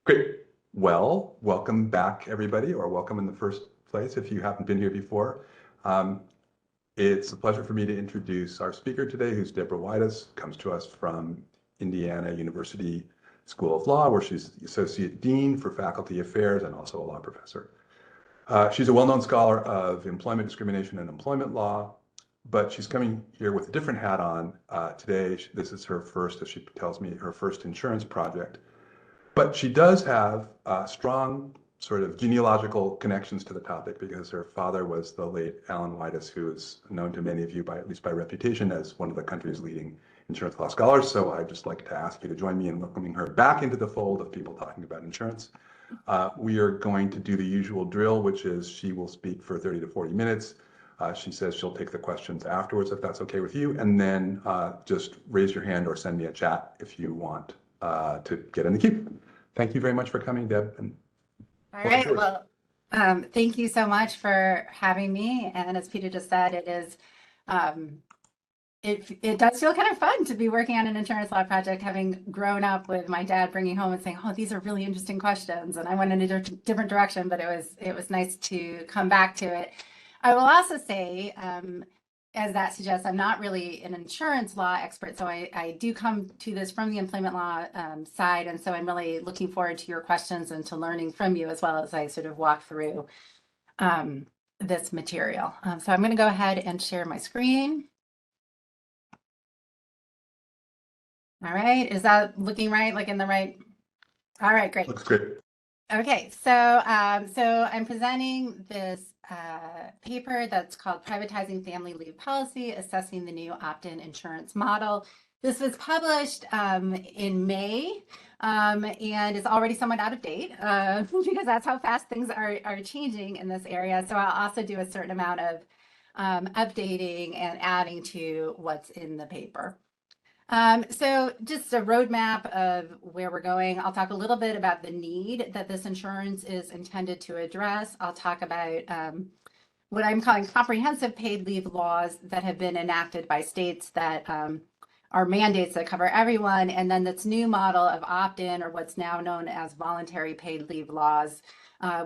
Great. Well, welcome back, everybody, or welcome in the first place if you haven't been here before. It's a pleasure for me to introduce our speaker today, who's Deborah Widiss, comes to us from Indiana University School of Law, where she's the Associate Dean for Faculty Affairs and also a law professor. She's a well-known scholar of employment discrimination and employment law, but she's coming here with a different hat on today. This is her first, as she tells me, her first insurance project. But she does have strong sort of genealogical connections to the topic because her father was the late Alan Widiss, who is known to many of you, at least by reputation, as one of the country's leading insurance law scholars. So I'd just like to ask you to join me in welcoming her back into the fold of people talking about insurance. We are going to do the usual drill, which is she will speak for 30 to 40 minutes. She says she'll take the questions afterwards, if that's okay with you. And then just raise your hand or send me a chat if you want to get in the queue. Thank you very much for coming, Deb. And all right. Well, thank you so much for having me. And as Peter just said, it is, it does feel kind of fun to be working on an insurance law project, having grown up with my dad bringing home and saying, "Oh, these are really interesting questions." And I went in a different direction, but it was nice to come back to it. I will also say, as that suggests, I'm not really an insurance law expert, so I do come to this from the employment law side, and so I'm really looking forward to your questions and to learning from you as well as I sort of walk through this material. So I'm going to go ahead and share my screen. All right, is that looking right, like in the right? All right, great. Looks great. Okay, so I'm presenting this paper that's called Privatizing Family Leave Policy, Assessing the New Opt-in Insurance Model. This was published in May and is already somewhat out of date because that's how fast things are changing in this area. So I'll also do a certain amount of updating and adding to what's in the paper. So just a roadmap of where we're going. I'll talk a little bit about the need that this insurance is intended to address. I'll talk about what I'm calling comprehensive paid leave laws that have been enacted by states that are mandates that cover everyone. And then this new model of opt-in, or what's now known as voluntary paid leave laws,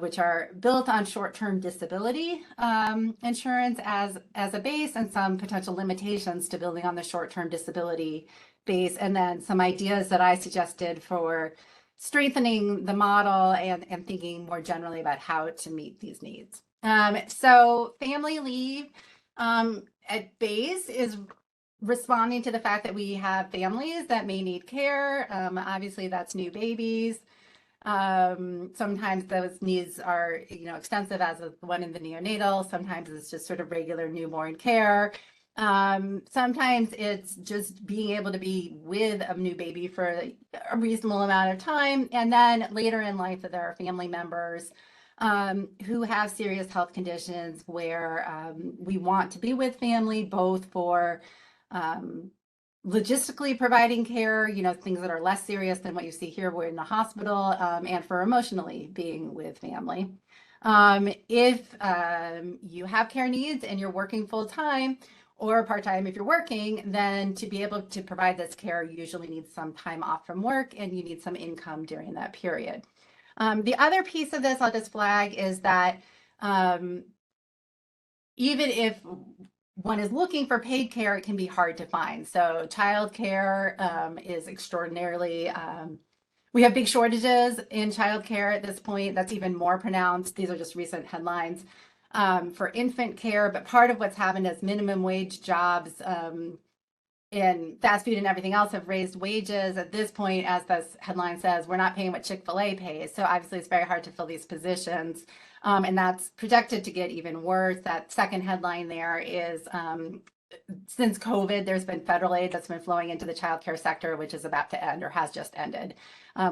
which are built on short-term disability insurance as a base, and some potential limitations to building on the short-term disability base, and then some ideas that I suggested for strengthening the model and thinking more generally about how to meet these needs. So family leave at base is responding to the fact that we have families that may need care. Obviously, that's new babies. Sometimes those needs are, extensive, as the one in the neonatal. Sometimes it's just sort of regular newborn care. Sometimes it's just being able to be with a new baby for a reasonable amount of time. And then later in life, there are family members who have serious health conditions where we want to be with family, both for logistically providing care, things that are less serious than what you see here, we're in the hospital, and for emotionally being with family. If you have care needs and you're working full time or part-time if you're working, then to be able to provide this care, you usually need some time off from work and you need some income during that period. The other piece of this I'll just flag is that even if one is looking for paid care, it can be hard to find. So childcare is extraordinarily, we have big shortages in childcare at this point. That's even more pronounced. These are just recent headlines for infant care. But part of what's happened is minimum wage jobs in fast food and everything else have raised wages. At this point, as this headline says, we're not paying what Chick-fil-A pays. So obviously it's very hard to fill these positions. And that's projected to get even worse. That second headline there is since COVID, there's been federal aid that's been flowing into the childcare sector, which is about to end or has just ended,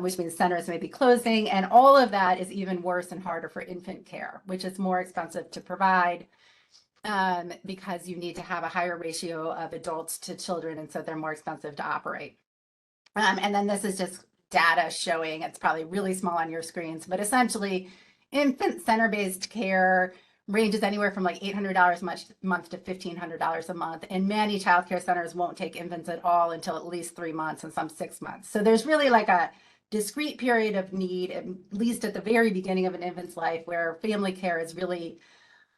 which means centers may be closing. And all of that is even worse and harder for infant care, which is more expensive to provide because you need to have a higher ratio of adults to children. And so they're more expensive to operate. And then this is just data showing, it's probably really small on your screens, but essentially infant center-based care ranges anywhere from like $800 a month to $1,500 a month. And many childcare centers won't take infants at all until at least 3 months and some 6 months. So there's really like a discrete period of need, at least at the very beginning of an infant's life, where family care is really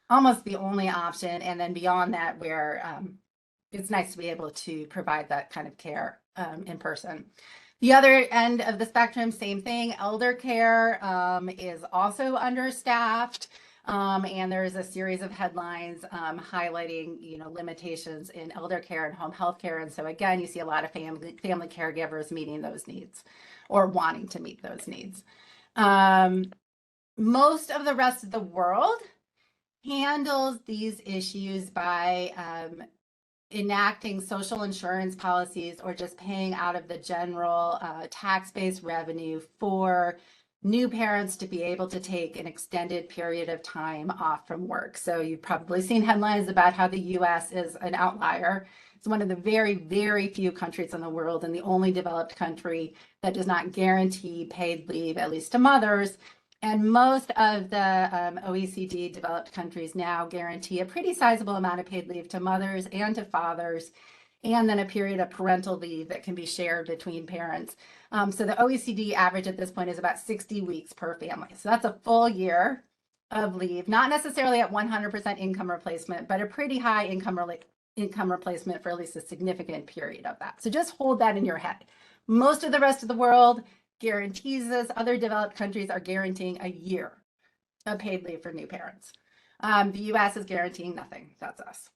almost the only option. And then beyond that, where it's nice to be able to provide that kind of care in person. The other end of the spectrum, same thing. Elder care is also understaffed. And there's a series of headlines highlighting, limitations in elder care and home health care. And so again, you see a lot of family caregivers meeting those needs or wanting to meet those needs. Most of the rest of the world handles these issues by enacting social insurance policies or just paying out of the general tax-based revenue for new parents to be able to take an extended period of time off from work. So you've probably seen headlines about how the US is an outlier. It's one of the very, very few countries in the world and the only developed country that does not guarantee paid leave, at least to mothers. And most of the OECD developed countries now guarantee a pretty sizable amount of paid leave to mothers and to fathers, and then a period of parental leave that can be shared between parents. So the OECD average at this point is about 60 weeks per family. So that's a full year of leave, not necessarily at 100% income replacement, but a pretty high income replacement for at least a significant period of that. So just hold that in your head. Most of the rest of the world guarantees this. Other developed countries are guaranteeing a year of paid leave for new parents. The US is guaranteeing nothing. That's us.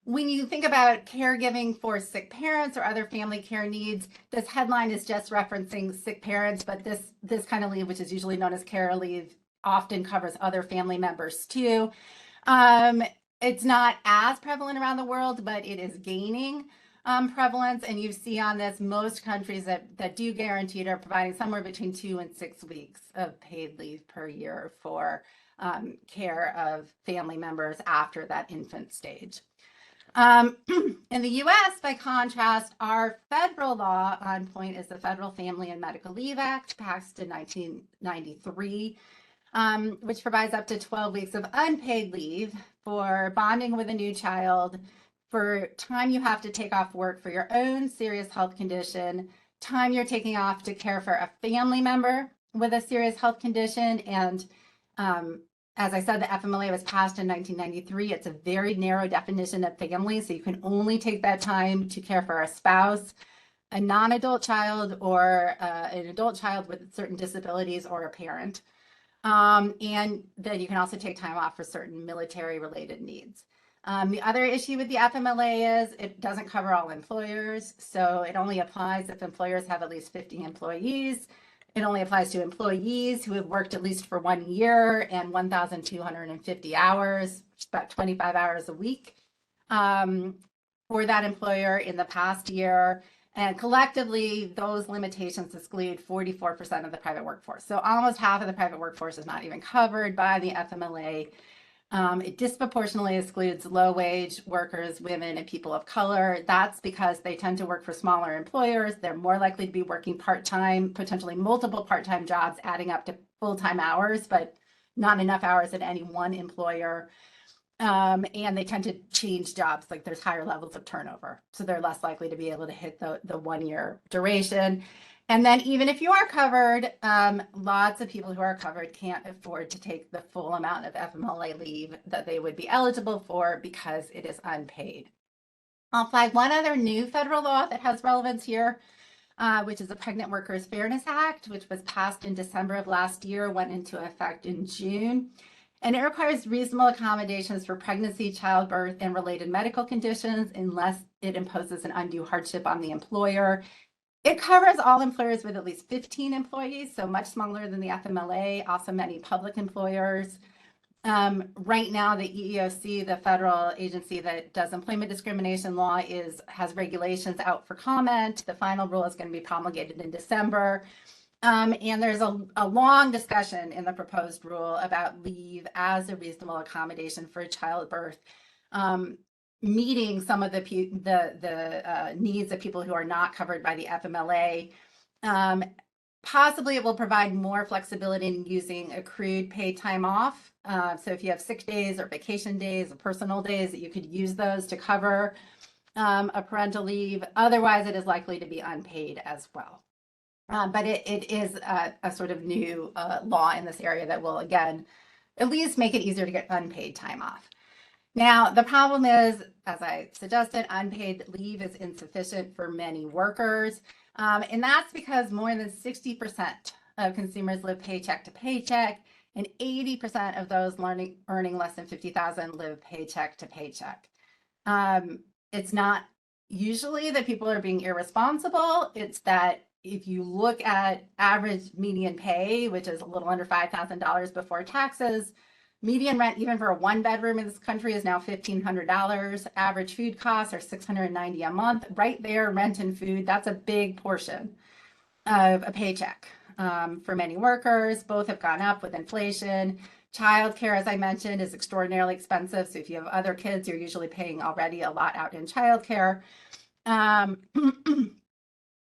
When you think about caregiving for sick parents or other family care needs, this headline is just referencing sick parents, but this kind of leave, which is usually known as care leave, often covers other family members too. It's not as prevalent around the world, but it is gaining prevalence. And you see on this, most countries that do guarantee it are providing somewhere between 2 and 6 weeks of paid leave per year for care of family members after that infant stage. In the US, by contrast, our federal law on point is the Federal Family and Medical Leave Act, passed in 1993, which provides up to 12 weeks of unpaid leave for bonding with a new child, for time you have to take off work for your own serious health condition, time you're taking off to care for a family member with a serious health condition. And as I said, the FMLA was passed in 1993. It's a very narrow definition of family, so you can only take that time to care for a spouse, a non-adult child, or an adult child with certain disabilities, or a parent. And then you can also take time off for certain military-related needs. The other issue with the FMLA is it doesn't cover all employers, so it only applies if employers have at least 50 employees. It only applies to employees who have worked at least for 1 year and 1,250 hours, about 25 hours a week, for that employer in the past year. And collectively, those limitations exclude 44% of the private workforce. So almost half of the private workforce is not even covered by the FMLA. It disproportionately excludes low-wage workers, women, and people of color. That's because they tend to work for smaller employers. They're more likely to be working part-time, potentially multiple part-time jobs, adding up to full-time hours, but not enough hours at any one employer. And they tend to change jobs, like there's higher levels of turnover. So they're less likely to be able to hit the 1 year duration. And then even if you are covered, lots of people who are covered can't afford to take the full amount of FMLA leave that they would be eligible for because it is unpaid. I'll flag one other new federal law that has relevance here, which is the Pregnant Workers Fairness Act, which was passed in December of last year, went into effect in June. And it requires reasonable accommodations for pregnancy, childbirth, and related medical conditions unless it imposes an undue hardship on the employer. It covers all employers with at least 15 employees, so much smaller than the FMLA, also many public employers. Right now, the EEOC, the federal agency that does employment discrimination law, has regulations out for comment. The final rule is going to be promulgated in December. And there's a long discussion in the proposed rule about leave as a reasonable accommodation for childbirth, meeting some of the needs of people who are not covered by the FMLA. Possibly it will provide more flexibility in using accrued paid time off. So if you have sick days or vacation days or personal days, that you could use those to cover a parental leave. Otherwise, it is likely to be unpaid as well. But it is a sort of new law in this area that will, again, at least make it easier to get unpaid time off. Now, the problem is, as I suggested, unpaid leave is insufficient for many workers. And that's because more than 60% of consumers live paycheck to paycheck, and 80% of those earning less than 50,000 live paycheck to paycheck. It's not usually that people are being irresponsible. It's that if you look at average median pay, which is a little under $5,000 before taxes, median rent, even for a one bedroom in this country, is now $1,500. Average food costs are $690 a month. Right there, rent and food, that's a big portion of a paycheck for many workers. Both have gone up with inflation. Childcare, as I mentioned, is extraordinarily expensive. So if you have other kids, you're usually paying already a lot out in childcare.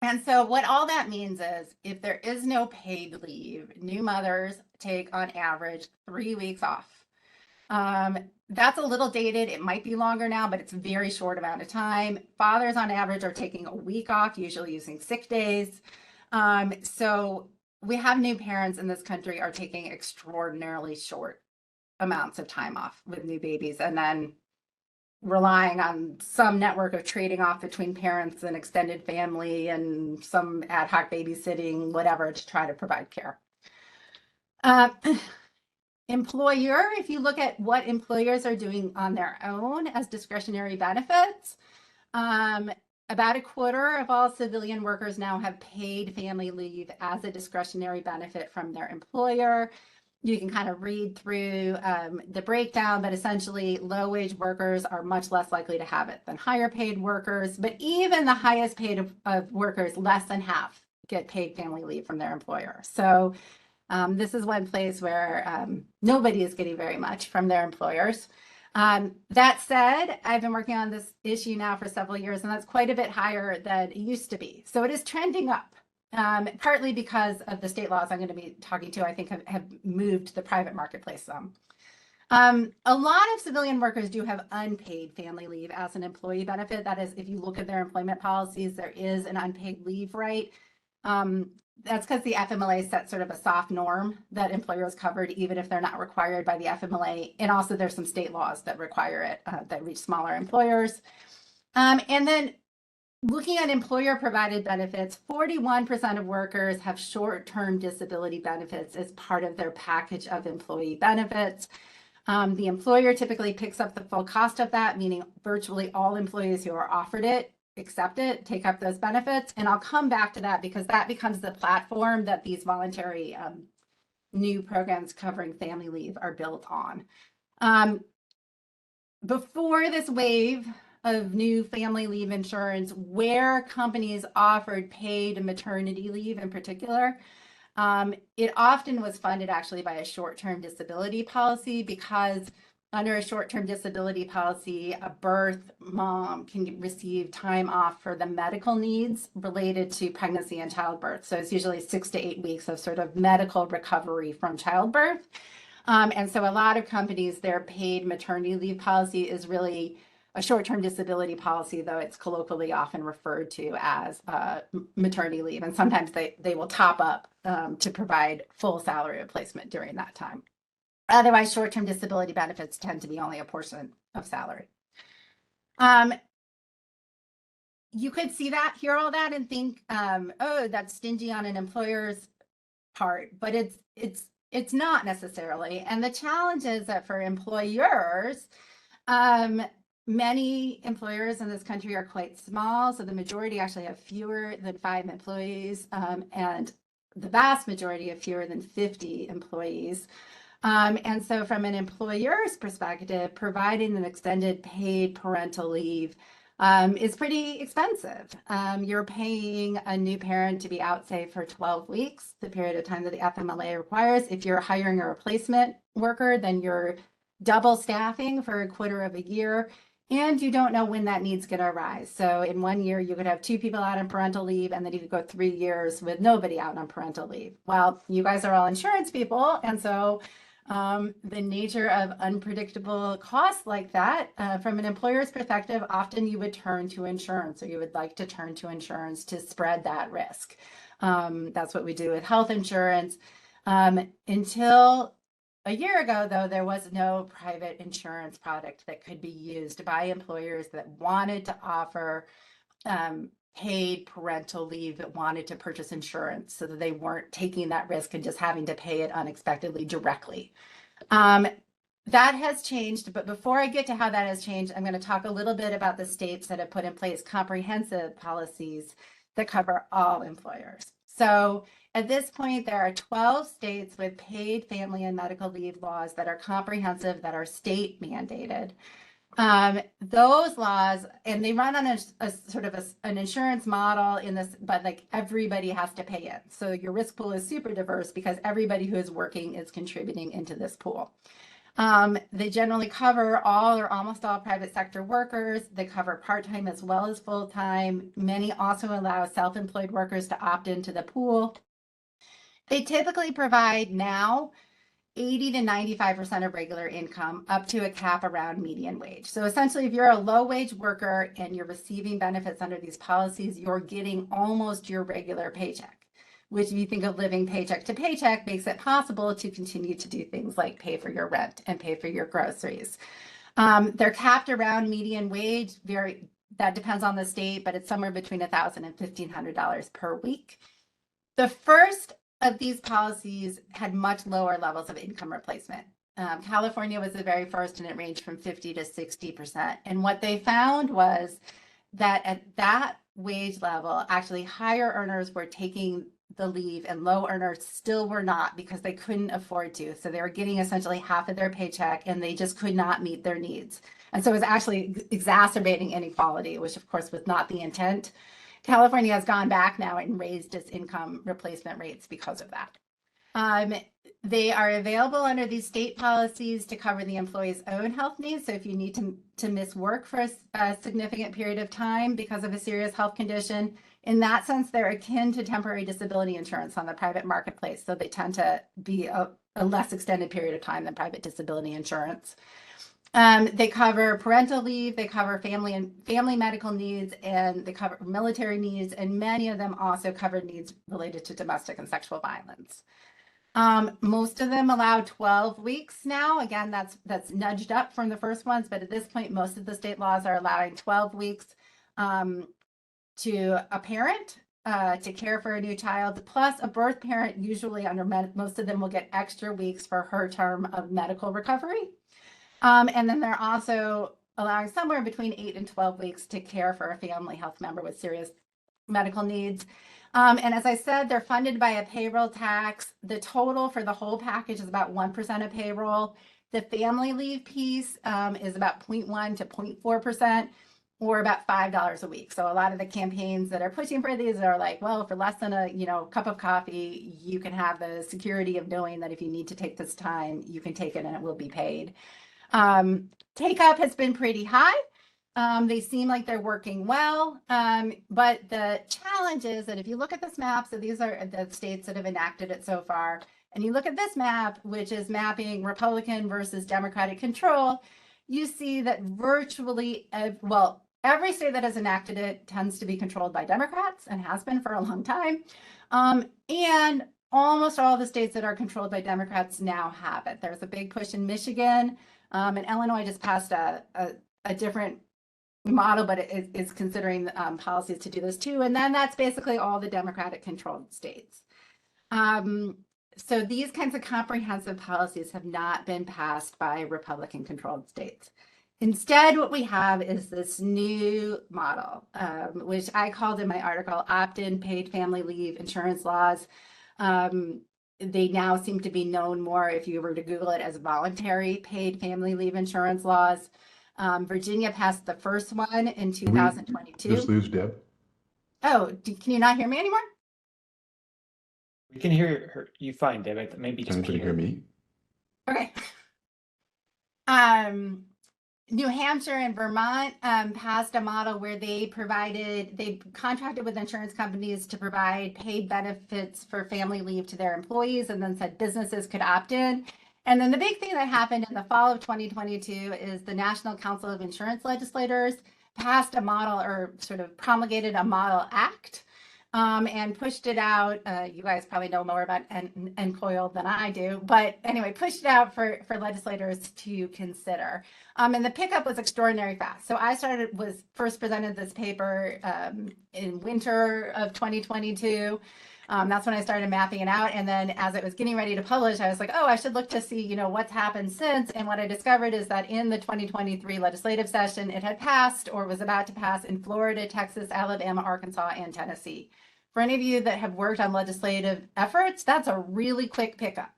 And so what all that means is if there is no paid leave, new mothers take on average 3 weeks off. That's a little dated. It might be longer now, but it's a very short amount of time. Fathers on average are taking a week off, usually using sick days. So we have new parents in this country are taking extraordinarily short amounts of time off with new babies, and then relying on some network of trading off between parents and extended family and some ad hoc babysitting, whatever, to try to provide care. Employer, if you look at what employers are doing on their own as discretionary benefits, about a quarter of all civilian workers now have paid family leave as a discretionary benefit from their employer. You can kind of read through the breakdown, but essentially low-wage workers are much less likely to have it than higher paid workers. But even the highest paid of workers, less than half, get paid family leave from their employer. So this is one place where nobody is getting very much from their employers. That said, I've been working on this issue now for several years, and that's quite a bit higher than it used to be. So it is trending up. Partly because of the state laws I'm going to be talking to, I think have moved the private marketplace some. A lot of civilian workers do have unpaid family leave as an employee benefit. That is, if you look at their employment policies, there is an unpaid leave right. That's because the FMLA sets sort of a soft norm that employers covered, even if they're not required by the FMLA. And also there's some state laws that require it that reach smaller employers. And then looking at employer provided benefits, 41% of workers have short-term disability benefits as part of their package of employee benefits. The employer typically picks up the full cost of that, meaning virtually all employees who are offered it accept it, take up those benefits. And I'll come back to that because that becomes the platform that these voluntary new programs covering family leave are built on. Before this wave of new family leave insurance, where companies offered paid maternity leave in particular, it often was funded actually by a short-term disability policy, because under a short-term disability policy, a birth mom can receive time off for the medical needs related to pregnancy and childbirth. So it's usually 6 to 8 weeks of sort of medical recovery from childbirth. And so a lot of companies, their paid maternity leave policy is really a short-term disability policy, though it's colloquially often referred to as maternity leave. And sometimes they will top up to provide full salary replacement during that time. Otherwise, short-term disability benefits tend to be only a portion of salary. You could see that, hear all that, and think, oh, that's stingy on an employer's part, but it's not necessarily. And the challenge is that for employers, many employers in this country are quite small, so the majority actually have fewer than 5 employees, and the vast majority have fewer than 50 employees. And so from an employer's perspective, providing an extended paid parental leave is pretty expensive. You're paying a new parent to be out, say, for 12 weeks, the period of time that the FMLA requires. If you're hiring a replacement worker, then you're double staffing for a quarter of a year, and you don't know when that need's going to arise. So in 1 year, you could have 2 people out on parental leave, and then you could go 3 years with nobody out on parental leave. Well, you guys are all insurance people, and so the nature of unpredictable costs like that, from an employer's perspective, often you would turn to insurance, or you would like to turn to insurance to spread that risk. That's what we do with health insurance. Until a year ago, though, there was no private insurance product that could be used by employers that wanted to offer paid parental leave, that wanted to purchase insurance so that they weren't taking that risk and just having to pay it unexpectedly directly. That has changed, but before I get to how that has changed, I'm going to talk a little bit about the states that have put in place comprehensive policies that cover all employers. So at this point, there are 12 states with paid family and medical leave laws that are comprehensive, that are state mandated. Those laws, and they run on a sort of an insurance model in this, but like everybody has to pay in. So your risk pool is super diverse because everybody who is working is contributing into this pool. They generally cover all or almost all private sector workers. They cover part-time as well as full-time. Many also allow self-employed workers to opt into the pool. They typically provide now 80 to 95% of regular income up to a cap around median wage. So essentially, if you're a low wage worker and you're receiving benefits under these policies, you're getting almost your regular paycheck, which if you think of living paycheck to paycheck makes it possible to continue to do things like pay for your rent and pay for your groceries. They're capped around median wage. That depends on the state, but it's somewhere between $1,000 and $1,500 per week. The first of these policies had much lower levels of income replacement. California was the very first, and it ranged from 50 to 60%. And what they found was that at that wage level, actually higher earners were taking the leave and low earners still were not, because they couldn't afford to. So they were getting essentially half of their paycheck and they just could not meet their needs. And so it was actually exacerbating inequality, which of course was not the intent. California has gone back now and raised its income replacement rates because of that. They are available under these state policies to cover the employee's own health needs. So if you need to miss work for a significant period of time because of a serious health condition, in that sense, they're akin to temporary disability insurance on the private marketplace. So they tend to be a less extended period of time than private disability insurance. They cover parental leave, they cover family medical needs, and they cover military needs, and many of them also cover needs related to domestic and sexual violence. Most of them allow 12 weeks now. Again, that's nudged up from the first ones, but at this point, most of the state laws are allowing 12 weeks to a parent to care for a new child, plus a birth parent. Usually under most of them will get extra weeks for her term of medical recovery. And then they're also allowing somewhere between 8 and 12 weeks to care for a family health member with serious medical needs. And as I said, they're funded by a payroll tax. The total for the whole package is about 1% of payroll. The family leave piece is about 0.1 to 0.4%, or about $5 a week. So a lot of the campaigns that are pushing for these are like, well, for less than a cup of coffee, you can have the security of knowing that if you need to take this time, you can take it and it will be paid. Take up has been pretty high. They seem like they're working well, but the challenge is that if you look at this map, so these are the states that have enacted it so far, and you look at this map, which is mapping Republican versus Democratic control, you see that virtually, every state that has enacted it tends to be controlled by Democrats and has been for a long time. And almost all the states that are controlled by Democrats now have it. There's a big push in Michigan, and Illinois just passed a different model, but it is considering policies to do this too. And then that's basically all the Democratic controlled states. So these kinds of comprehensive policies have not been passed by Republican controlled states. Instead, what we have is this new model, which I called in my article opt-in paid family leave insurance laws. They now seem to be known more, if you were to Google it, as voluntary paid family leave insurance laws. Virginia passed the first one in 2022. Just lose Deb. Oh, can you not hear me anymore? We can hear you fine, Deb. Maybe just Can anybody hear me? Okay. New Hampshire and Vermont passed a model where they contracted with insurance companies to provide paid benefits for family leave to their employees, and then said businesses could opt in. And then the big thing that happened in the fall of 2022 is the National Council of Insurance Legislators passed a model, or sort of promulgated a model act, and pushed it out. You guys probably know more about NCOIL than I do, but anyway, pushed it out for legislators to consider. And the pickup was extraordinary fast. So I was first presented this paper in winter of 2022. That's when I started mapping it out. And then as it was getting ready to publish, I was like, oh, I should look to see, what's happened since. And what I discovered is that in the 2023 legislative session, it had passed or was about to pass in Florida, Texas, Alabama, Arkansas, and Tennessee. For any of you that have worked on legislative efforts, that's a really quick pickup.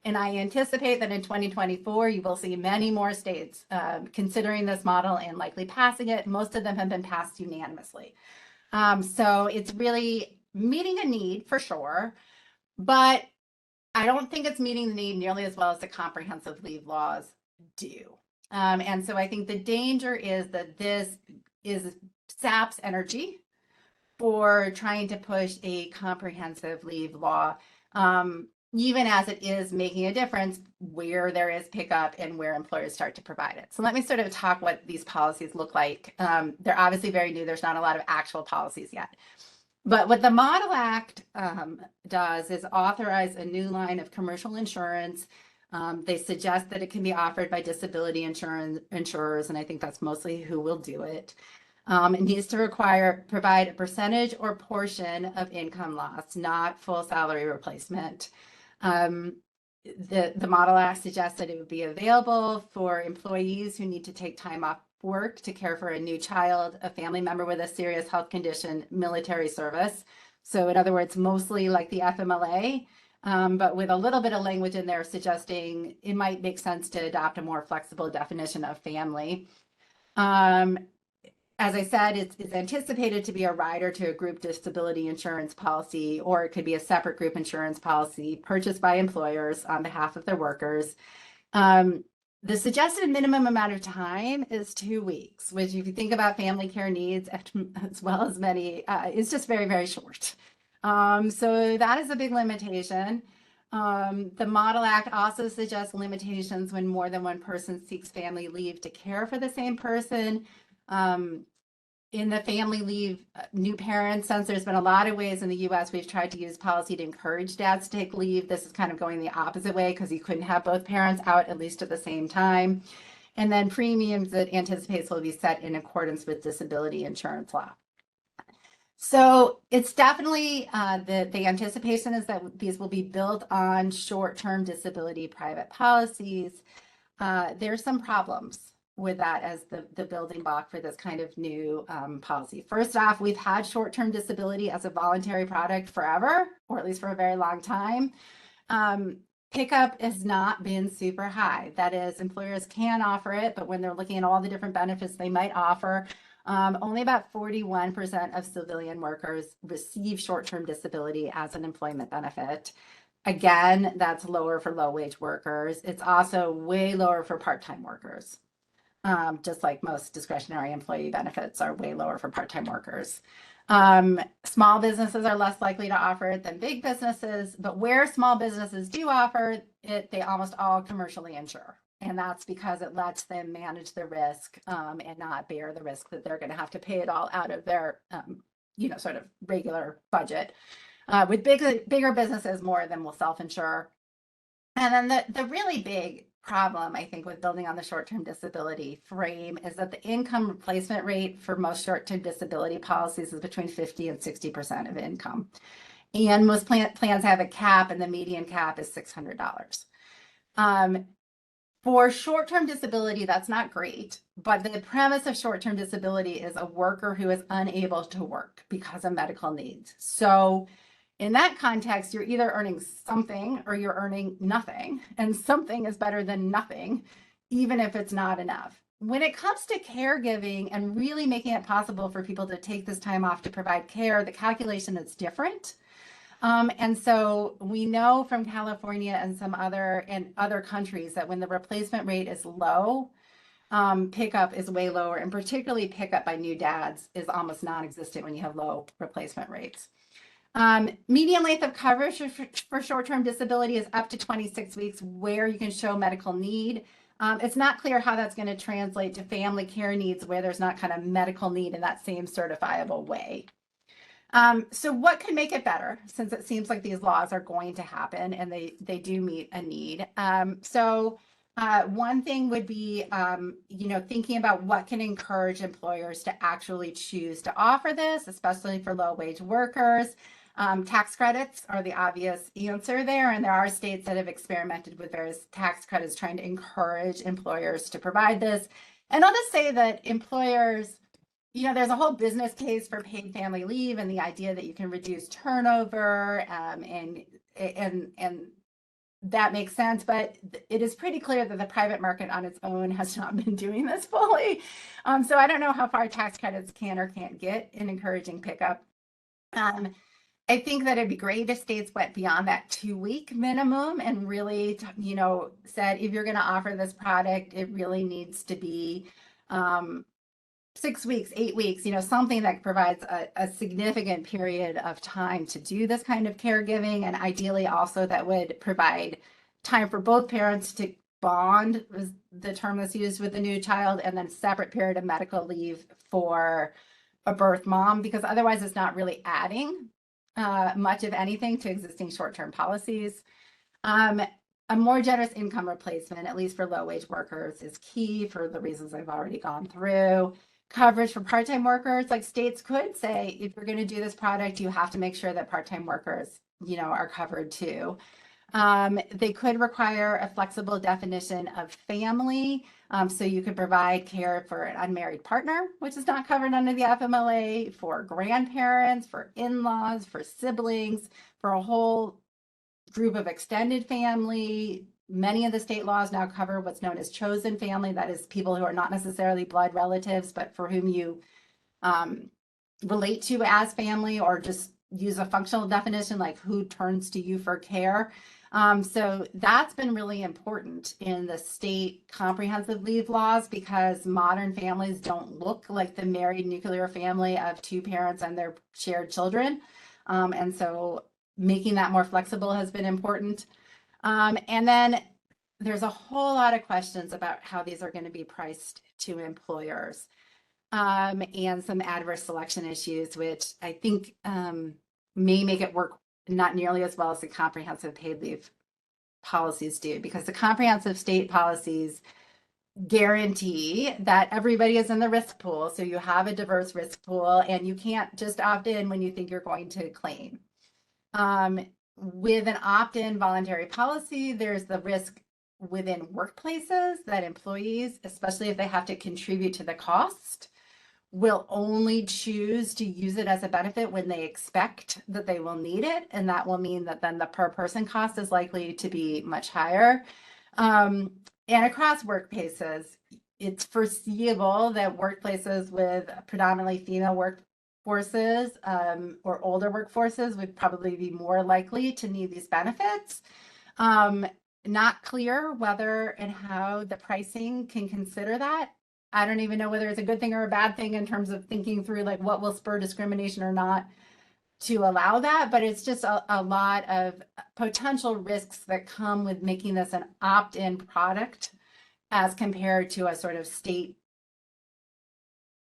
And I anticipate that in 2024, you will see many more states considering this model and likely passing it. Most of them have been passed unanimously. So it's really meeting a need for sure, but I don't think it's meeting the need nearly as well as the comprehensive leave laws do. And so I think the danger is that this saps energy for trying to push a comprehensive leave law, even as it is making a difference where there is pickup and where employers start to provide it. So let me sort of talk what these policies look like. They're obviously very new. There's not a lot of actual policies yet. But what the Model Act does is authorize a new line of commercial insurance. They suggest that it can be offered by disability insurers, and I think that's mostly who will do it. It needs to provide a percentage or portion of income loss, not full salary replacement. The Model Act suggests that it would be available for employees who need to take time off work to care for a new child, a family member with a serious health condition, military service. So in other words, mostly like the FMLA, but with a little bit of language in there suggesting it might make sense to adopt a more flexible definition of family. As I said, it's anticipated to be a rider to a group disability insurance policy, or it could be a separate group insurance policy purchased by employers on behalf of their workers. The suggested minimum amount of time is 2 weeks, which if you think about family care needs as well as many, is just very, very short. So that is a big limitation. The Model Act also suggests limitations when more than one person seeks family leave to care for the same person. In the family leave, new parents, since there's been a lot of ways in the US we've tried to use policy to encourage dads to take leave, this is kind of going the opposite way because you couldn't have both parents out at least at the same time. And then premiums that anticipates will be set in accordance with disability insurance law. So it's definitely the anticipation is that these will be built on short-term disability private policies. There's some problems with that as the building block for this kind of new policy. First off, we've had short-term disability as a voluntary product forever, or at least for a very long time. Pickup has not been super high. That is, employers can offer it, but when they're looking at all the different benefits they might offer, only about 41% of civilian workers receive short-term disability as an employment benefit. Again, that's lower for low-wage workers. It's also way lower for part-time workers. Just like most discretionary employee benefits are way lower for part-time workers. Small businesses are less likely to offer it than big businesses, but where small businesses do offer it, they almost all commercially insure. And that's because it lets them manage the risk and not bear the risk that they're going to have to pay it all out of their, sort of regular budget. With bigger businesses, more of them will self-insure. And then the really big problem, I think, with building on the short-term disability frame is that the income replacement rate for most short-term disability policies is between 50 and 60% of income. And most plans have a cap, and the median cap is $600. For short-term disability, that's not great, but the premise of short-term disability is a worker who is unable to work because of medical needs. So in that context, you're either earning something or you're earning nothing, and something is better than nothing, even if it's not enough. When it comes to caregiving and really making it possible for people to take this time off to provide care, the calculation is different. And so we know from California and some other countries that when the replacement rate is low, pickup is way lower, and particularly pickup by new dads is almost non-existent when you have low replacement rates. Median length of coverage for short-term disability is up to 26 weeks where you can show medical need. It's not clear how that's going to translate to family care needs where there's not kind of medical need in that same certifiable way. So what could make it better, since it seems like these laws are going to happen and they do meet a need? One thing would be, thinking about what can encourage employers to actually choose to offer this, especially for low-wage workers. Tax credits are the obvious answer there, and there are states that have experimented with various tax credits trying to encourage employers to provide this. And I'll just say that employers, there's a whole business case for paid family leave and the idea that you can reduce turnover, and that makes sense, but it is pretty clear that the private market on its own has not been doing this fully. So I don't know how far tax credits can or can't get in encouraging pickup. I think that it'd be great if states went beyond that 2-week minimum and really, said, if you're going to offer this product, it really needs to be 6 weeks, 8 weeks, something that provides a significant period of time to do this kind of caregiving. And ideally also that would provide time for both parents to bond, was the term that's used, with the new child, and then separate period of medical leave for a birth mom, because otherwise it's not really adding much of anything to existing short-term policies. A more generous income replacement, at least for low-wage workers, is key for the reasons I've already gone through. Coverage for part-time workers, like states could say, if you're going to do this product, you have to make sure that part-time workers, are covered too. They could require a flexible definition of family. So you could provide care for an unmarried partner, which is not covered under the FMLA, for grandparents, for in-laws, for siblings, for a whole group of extended family. Many of the state laws now cover what's known as chosen family. That is people who are not necessarily blood relatives, but for whom you relate to as family, or just use a functional definition like who turns to you for care. So that's been really important in the state comprehensive leave laws, because modern families don't look like the married nuclear family of 2 parents and their shared children. And so making that more flexible has been important. And then there's a whole lot of questions about how these are going to be priced to employers, and some adverse selection issues, which I think may make it work not nearly as well as the comprehensive paid leave policies do, because the comprehensive state policies guarantee that everybody is in the risk pool. So you have a diverse risk pool, and you can't just opt in when you think you're going to claim. With an opt-in voluntary policy, there's the risk within workplaces that employees, especially if they have to contribute to the cost, will only choose to use it as a benefit when they expect that they will need it. And that will mean that then the per person cost is likely to be much higher. And across workplaces, it's foreseeable that workplaces with predominantly female workforces, or older workforces, would probably be more likely to need these benefits. Not clear whether and how the pricing can consider that. I don't even know whether it's a good thing or a bad thing in terms of thinking through like what will spur discrimination or not to allow that, but it's just a lot of potential risks that come with making this an opt-in product as compared to a sort of state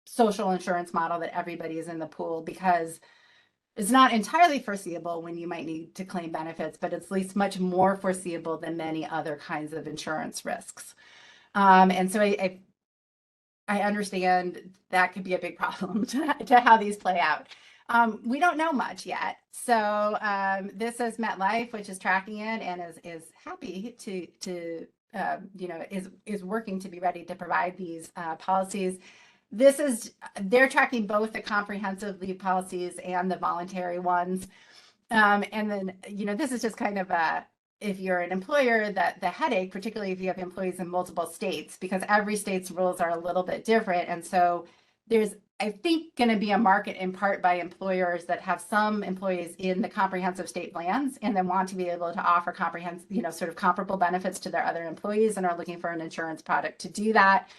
social insurance model that everybody is in the pool, because it's not entirely foreseeable when you might need to claim benefits, but it's at least much more foreseeable than many other kinds of insurance risks. And so I understand that could be a big problem to how these play out. We don't know much yet. So this is MetLife, which is tracking it and is happy to is working to be ready to provide these policies. They're tracking both the comprehensive leave policies and the voluntary ones. And then, this is just kind of if you're an employer, that the headache, particularly if you have employees in multiple states, because every state's rules are a little bit different. And so there's, I think, going to be a market in part by employers that have some employees in the comprehensive state plans and then want to be able to offer comprehensive, sort of comparable benefits to their other employees and are looking for an insurance product to do that.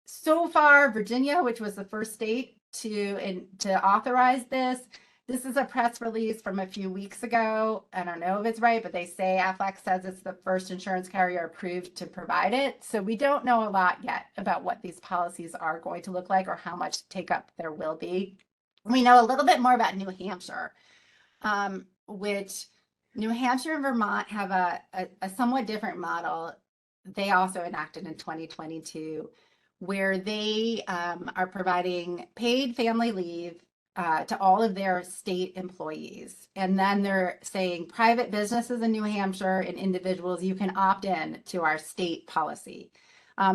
So far, Virginia, which was the first state to authorize this is a press release from a few weeks ago. I don't know if it's right, but they say Aflac says it's the first insurance carrier approved to provide it. So we don't know a lot yet about what these policies are going to look like or how much take up there will be. we know a little bit more about New Hampshire, which New Hampshire and Vermont have a somewhat different model. They also enacted in 2022, where they are providing paid family leave to all of their state employees. And then they're saying private businesses in New Hampshire and individuals, you can opt in to our state policy.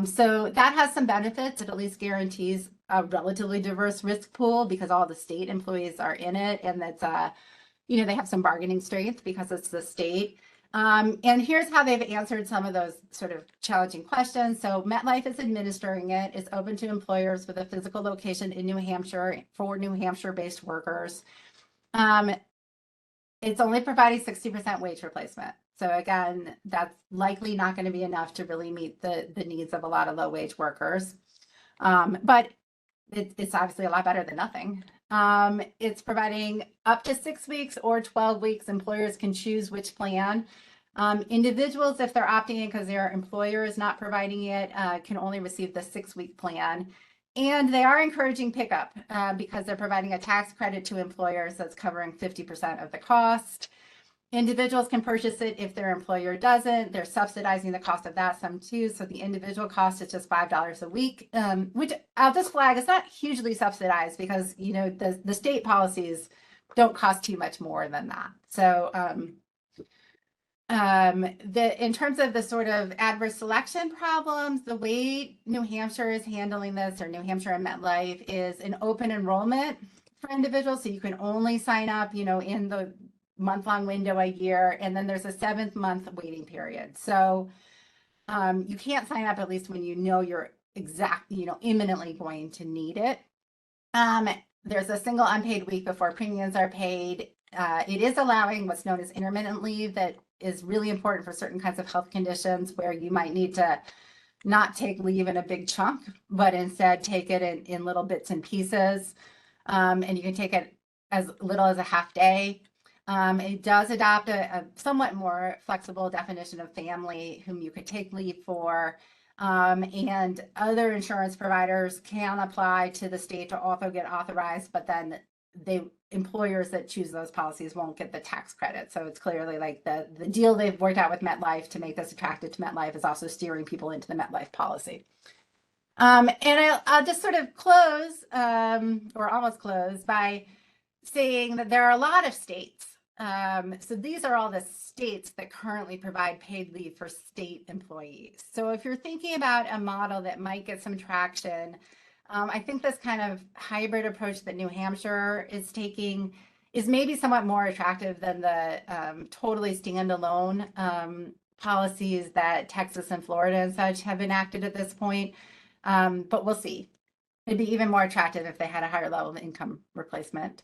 So that has some benefits. It at least guarantees a relatively diverse risk pool because all the state employees are in it, and that's they have some bargaining strength because it's the state. And here's how they've answered some of those sort of challenging questions. So MetLife is administering it. It's open to employers with a physical location in New Hampshire for New Hampshire-based workers. It's only providing 60% wage replacement. So again, that's likely not going to be enough to really meet the needs of a lot of low wage workers. But it's obviously a lot better than nothing. It's providing up to 6 weeks or 12 weeks. Employers can choose which plan. Individuals, if they're opting in because their employer is not providing it, can only receive the 6-week plan. And they are encouraging pickup because they're providing a tax credit to employers that's covering 50% of the cost. Individuals can purchase it if their employer doesn't. They're subsidizing the cost of that some too. So the individual cost is just $5 a week, which I'll just flag, it's not hugely subsidized because, the state policies don't cost too much more than that. So in terms of the sort of adverse selection problems, the way New Hampshire is handling this, or New Hampshire and MetLife, is an open enrollment for individuals. So you can only sign up, in the month-long window a year, and then there's a 7th month waiting period. So you can't sign up at least when you're imminently going to need it. There's a single unpaid week before premiums are paid. It is allowing what's known as intermittent leave that is really important for certain kinds of health conditions where you might need to not take leave in a big chunk, but instead take it in little bits and pieces. And you can take it as little as a half day. It does adopt a somewhat more flexible definition of family whom you could take leave for. And other insurance providers can apply to the state to also get authorized, but then employers that choose those policies won't get the tax credit. So it's clearly like the deal they've worked out with MetLife to make this attractive to MetLife is also steering people into the MetLife policy. And I'll just sort of close, or almost close, by saying that there are a lot of states. So these are all the states that currently provide paid leave for state employees. So if you're thinking about a model that might get some traction, I think this kind of hybrid approach that New Hampshire is taking is maybe somewhat more attractive than the totally standalone policies that Texas and Florida and such have enacted at this point. But we'll see. It'd be even more attractive if they had a higher level of income replacement.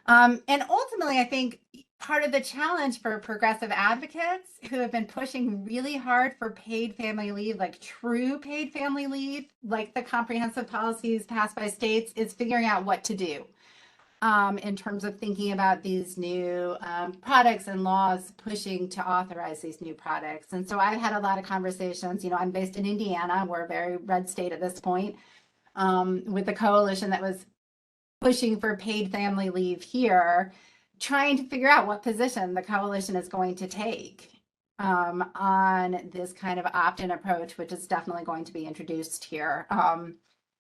And ultimately, I think part of the challenge for progressive advocates who have been pushing really hard for paid family leave, like true paid family leave, like the comprehensive policies passed by states, is figuring out what to do in terms of thinking about these new products and laws pushing to authorize these new products. And so I've had a lot of conversations. I'm based in Indiana. We're a very red state at this point, with the coalition that was pushing for paid family leave here, trying to figure out what position the coalition is going to take on this kind of opt-in approach, which is definitely going to be introduced here.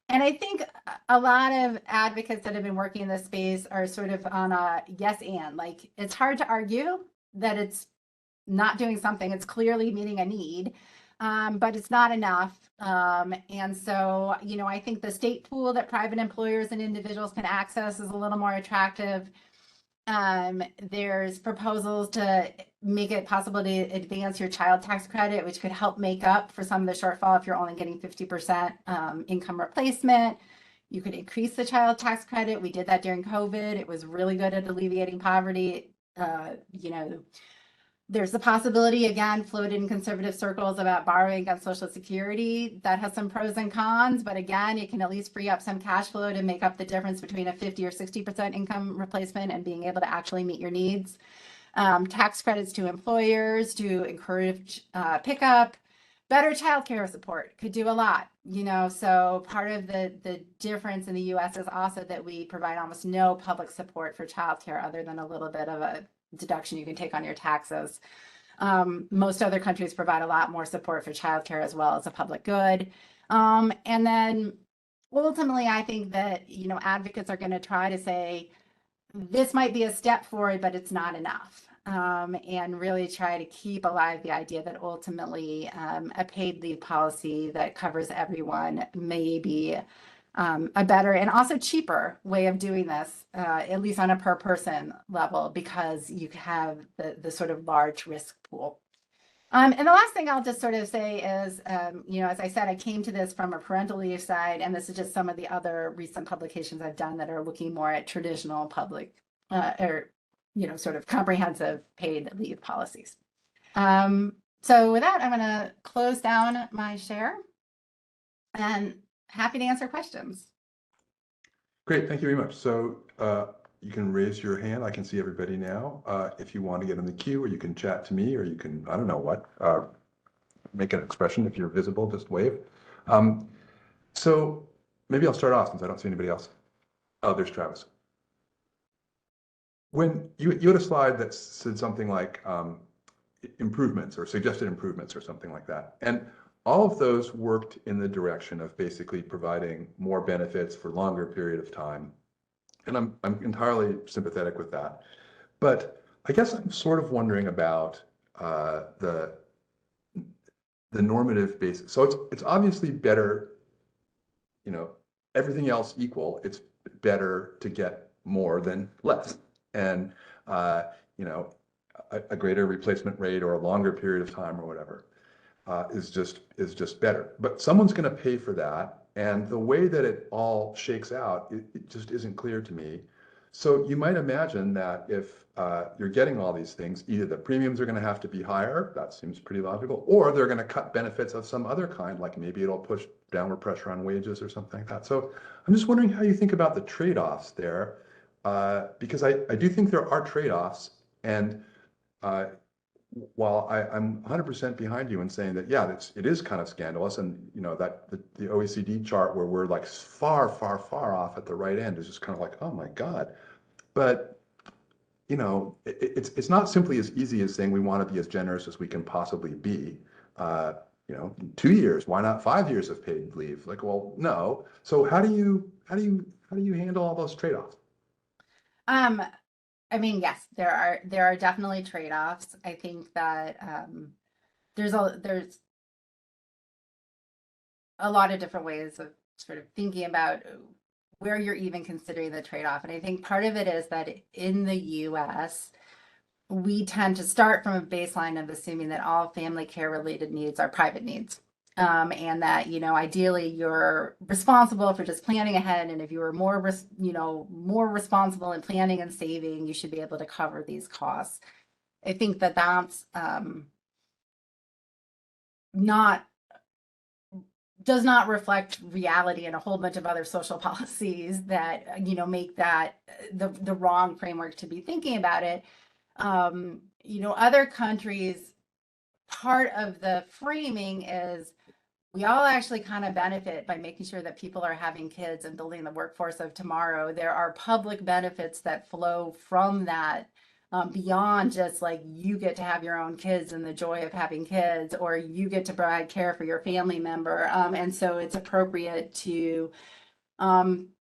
And I think a lot of advocates that have been working in this space are sort of on a yes and, like, it's hard to argue that it's not doing something. It's clearly meeting a need, but it's not enough. And so, I think the state pool that private employers and individuals can access is a little more attractive. There's proposals to make it possible to advance your child tax credit, which could help make up for some of the shortfall if you're only getting 50% income replacement. You could increase the child tax credit. We did that during COVID. It was really good at alleviating poverty. There's the possibility, again, floated in conservative circles, about borrowing on Social Security. That has some pros and cons, but again, it can at least free up some cash flow to make up the difference between a 50 or 60% income replacement and being able to actually meet your needs. Tax credits to employers to encourage pickup. Better childcare support could do a lot. So part of the difference in the US is also that we provide almost no public support for childcare other than a little bit of a deduction you can take on your taxes. Most other countries provide a lot more support for childcare as well as a public good. And then ultimately, I think that, advocates are going to try to say, this might be a step forward, but it's not enough. And really try to keep alive the idea that ultimately a paid leave policy that covers everyone may be a better and also cheaper way of doing this, at least on a per person level, because you have the sort of large risk pool. And the last thing I'll just sort of say is, as I said, I came to this from a parental leave side, and this is just some of the other recent publications I've done that are looking more at traditional public or, sort of comprehensive paid leave policies. So with that, I'm going to close down my share and happy to answer questions. Great, thank you very much. So you can raise your hand. I can see everybody now. If you want to get in the queue, or you can chat to me, or you can, I don't know what, make an expression. If you're visible, just wave. So maybe I'll start off since I don't see anybody else. Oh, there's Travis. When you had a slide that said something like improvements or suggested improvements or something like that. And all of those worked in the direction of basically providing more benefits for longer period of time. And I'm entirely sympathetic with that. But I guess I'm sort of wondering about the normative basis. So it's obviously better, everything else equal, it's better to get more than less. And, a greater replacement rate or a longer period of time or whatever is just better. But someone's going to pay for that. And the way that it all shakes out, it just isn't clear to me. So you might imagine that if you're getting all these things, either the premiums are going to have to be higher, that seems pretty logical, or they're going to cut benefits of some other kind, like maybe it'll push downward pressure on wages or something like that. So I'm just wondering how you think about the trade-offs there, because I do think there are trade-offs. And while I'm 100% behind you in saying that, yeah, it is kind of scandalous, and that the OECD chart where we're like far, far, far off at the right end is just kind of like, oh my God. But it's not simply as easy as saying we want to be as generous as we can possibly be. 2 years, why not 5 years of paid leave? Like, well, no. So how do you handle all those trade-offs? I mean, yes, there are definitely trade-offs. I think that there's a lot of different ways of sort of thinking about where you're even considering the trade-off. And I think part of it is that in the US, we tend to start from a baseline of assuming that all family care related needs are private needs. And that, ideally you're responsible for just planning ahead. And if you were more responsible in planning and saving, you should be able to cover these costs. I think that that's does not reflect reality and a whole bunch of other social policies that, make that the wrong framework to be thinking about it. Other countries, part of the framing is we all actually kind of benefit by making sure that people are having kids and building the workforce of tomorrow. There are public benefits that flow from that, beyond just like you get to have your own kids and the joy of having kids, or you get to provide care for your family member. And so it's appropriate to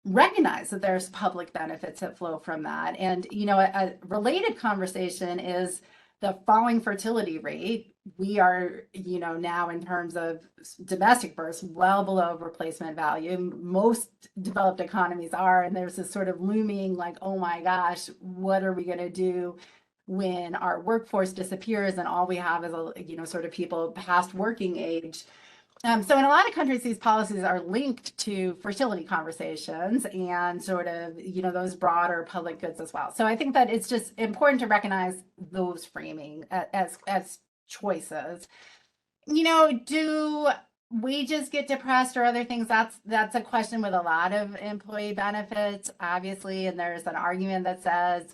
recognize that there's public benefits that flow from that. And, a related conversation is the falling fertility rate. We are, now in terms of domestic births, well below replacement value. Most developed economies are, and there's this sort of looming like, oh my gosh, what are we going to do when our workforce disappears and all we have is sort of people past working age. So in a lot of countries, these policies are linked to fertility conversations and sort of, those broader public goods as well. So I think that it's just important to recognize those framing as choices. Do wages get depressed or other things? That's a question with a lot of employee benefits, obviously. And there's an argument that says,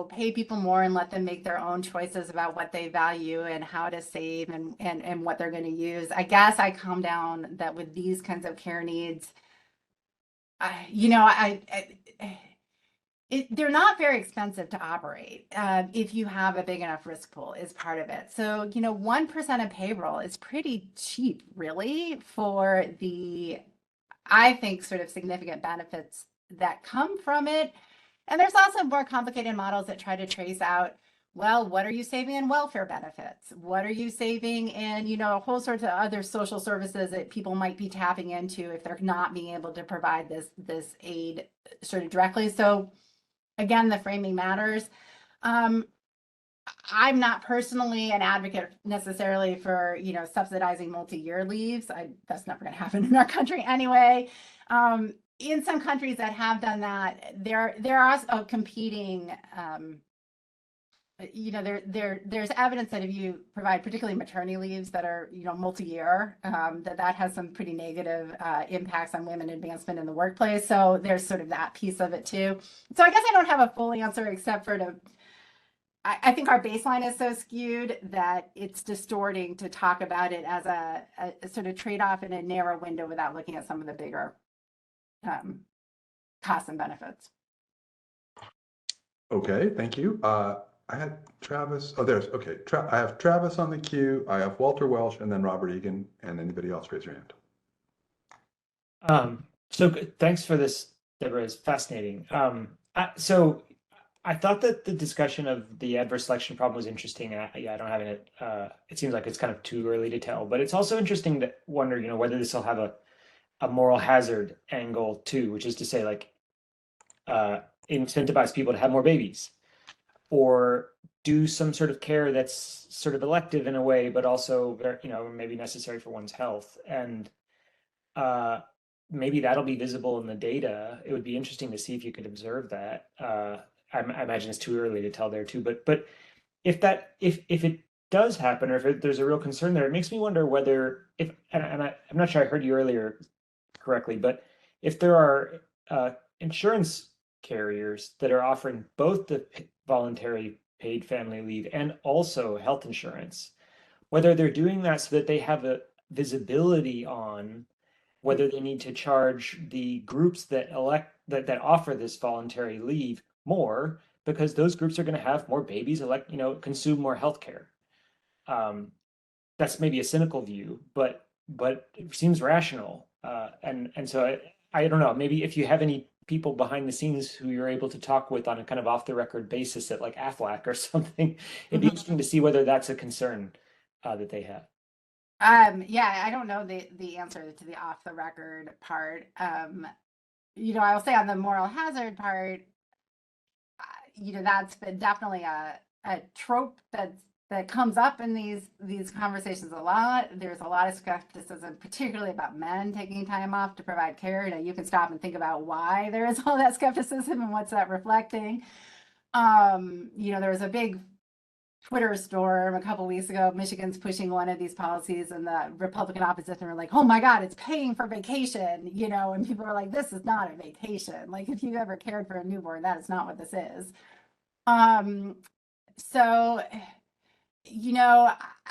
pay people more and let them make their own choices about what they value and how to save and what they're going to use. I guess I calm down that with these kinds of care needs, they're not very expensive to operate if you have a big enough risk pool is part of it. So, 1% of payroll is pretty cheap, really, for I think, sort of significant benefits that come from it. And there's also more complicated models that try to trace out, well, what are you saving in welfare benefits? What are you saving in, a whole sorts of other social services that people might be tapping into if they're not being able to provide this aid sort of directly. So again, the framing matters. I'm not personally an advocate necessarily for, subsidizing multi-year leaves. That's never going to happen in our country anyway. In some countries that have done that, there are also competing, there's evidence that if you provide particularly maternity leaves that are, multi-year, that has some pretty negative impacts on women advancement in the workplace. So there's sort of that piece of it too. So I guess I don't have a full answer except for I think our baseline is so skewed that it's distorting to talk about it as a sort of trade-off in a narrow window without looking at some of the bigger costs and benefits. Okay, thank you. I had Travis. Oh, okay. I have Travis on the queue. I have Walter Welsh and then Robert Egan. And anybody else, raise your hand. Thanks for this, Deborah. It's fascinating. So I thought that the discussion of the adverse selection problem was interesting. I don't have it. It seems like it's kind of too early to tell, but it's also interesting to wonder, whether this will have a moral hazard angle too, which is to say, like, incentivize people to have more babies, or do some sort of care that's sort of elective in a way, but also, maybe necessary for one's health. And maybe that'll be visible in the data. It would be interesting to see if you could observe that. I imagine it's too early to tell there too, but if it does happen, or if there's a real concern there, it makes me wonder whether I'm not sure I heard you earlier correctly, but if there are insurance carriers that are offering both the voluntary paid family leave and also health insurance, whether they're doing that so that they have a visibility on whether they need to charge the groups that offer this voluntary leave more, because those groups are going to have more babies, consume more healthcare. That's maybe a cynical view, but it seems rational. And so I don't know, maybe if you have any people behind the scenes who you're able to talk with on a kind of off the record basis at like AFLAC or something, it'd be interesting to see whether that's a concern that they have. Yeah, I don't know the answer to the off the record part. I will say on the moral hazard part, that's been definitely a trope that comes up in these conversations a lot. There's a lot of skepticism, particularly about men taking time off to provide care. You can stop and think about why there is all that skepticism and what's that reflecting. There was a big Twitter storm a couple weeks ago. Michigan's pushing one of these policies, and the Republican opposition were like, "Oh my God, it's paying for vacation," and people are like, "This is not a vacation. Like, if you've ever cared for a newborn, that is not what this is." So,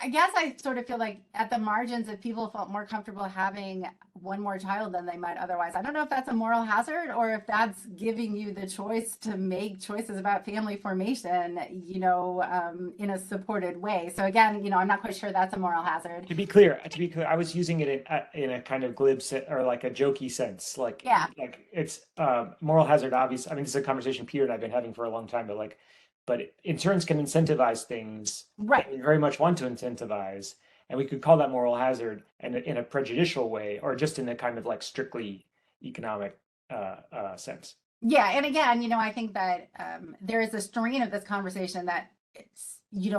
I guess I sort of feel like at the margins, if people felt more comfortable having one more child than they might otherwise, I don't know if that's a moral hazard or if that's giving you the choice to make choices about family formation, in a supported way. So again, I'm not quite sure that's a moral hazard. To be clear, I was using it in a kind of glib or like a jokey sense. Like, yeah, like it's moral hazard. Obvious. I mean, this is a conversation Peter and I've been having for a long time, but insurance can incentivize things right. that we very much want to incentivize, and we could call that moral hazard, and in a prejudicial way, or just in a kind of like strictly economic sense. Yeah, and again, I think that there is a strain of this conversation that it's,